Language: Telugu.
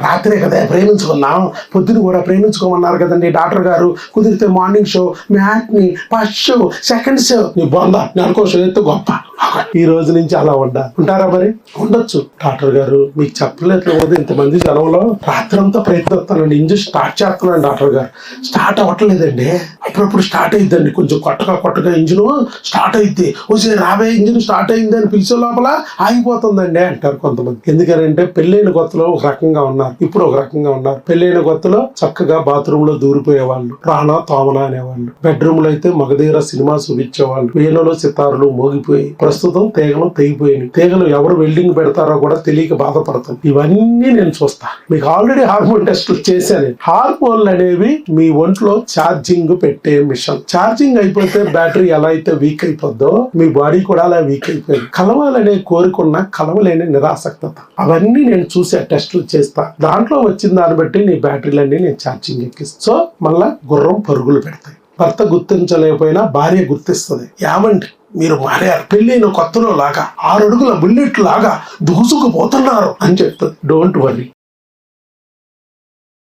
రాత్రే కదా ప్రేమించుకున్నాం, పొద్దున కూడా ప్రేమించుకోమన్నారు కదండి డాక్టర్ గారు. కుదిరితే morning show, matinee, first show, second show, నీ బొంద నెలకో షో ఎత్తు గొప్ప. ఈ రోజు నుంచి అలా ఉంటారా? మరి ఉండొచ్చు. డాక్టర్ గారు మీకు చెప్పలేదు కదా, ఇంతమంది జనంలో రాత్రంతా ప్రయత్నిస్తానండి, ఇంజిన్ స్టార్ట్ చేస్తున్నాను డాక్టర్ గారు. స్టార్ట్ అవ్వట్లేదండి. అప్పుడప్పుడు స్టార్ట్ అయిద్దండి, కొంచెం కొట్టగా ఇంజిన్ స్టార్ట్ అయిద్ది. వచ్చే రాబోయే ఇంజిన్ స్టార్ట్ అయింది అని పిలిచే లోపల ఆగిపోతుందండి అంటారు కొంతమంది. ఎందుకంటే పెళ్ళైన కొత్తలో ఒక రకంగా ఉన్నారు, ఇప్పుడు ఒక రకంగా ఉన్నారు. పెళ్ళైన కొత్తలో చక్కగా బాత్రూమ్ లో దూరిపోయేవాళ్ళు, రానా తోమనా అనేవాళ్ళు. బెడ్రూమ్ లో అయితే మగధీర సినిమా చూపించేవాళ్ళు. వీళ్ళలో సితారులు మోగిపోయి, ప్రస్తుతం తీగలు తెగిపోయినాయి. తీగలు ఎవరు వెల్డింగ్ పెడతారో కూడా తెలియక బాధపడతాం. ఇవన్నీ నేను చూస్తా. మీకు ఆల్రెడీ హార్మోన్ టెస్టులు చేశాను. హార్మోన్లు అనేవి మీ ఒంట్లో ఛార్జింగ్ పెట్టే మిషన్. ఛార్జింగ్ అయిపోతే బ్యాటరీ ఎలా అయితే వీక్ అయిపోద్దో మీ బాడీ కూడా అలా వీక్ అయిపోయింది. కలవాలనే కోరుకున్న కలవలేని నిరాసక్తత, అవన్నీ నేను చూసే టెస్టులు చేస్తా. దాంట్లో వచ్చిన దాన్ని బట్టి నీ బ్యాటరీలన్నీ నేను ఛార్జింగ్ ఎక్కిస్తా. సో మళ్ళా గుర్రం పరుగులు పెడతాయి. భర్త గుర్తించలేకపోయినా భార్య గుర్తిస్తుంది. ఏమండి మీరు మారారు, పెళ్ళైన కొత్తలో లాగా 6 అడుగుల బుల్లెట్ లాగా దూసుకుపోతున్నారు అని చెప్తుంది. Don't worry.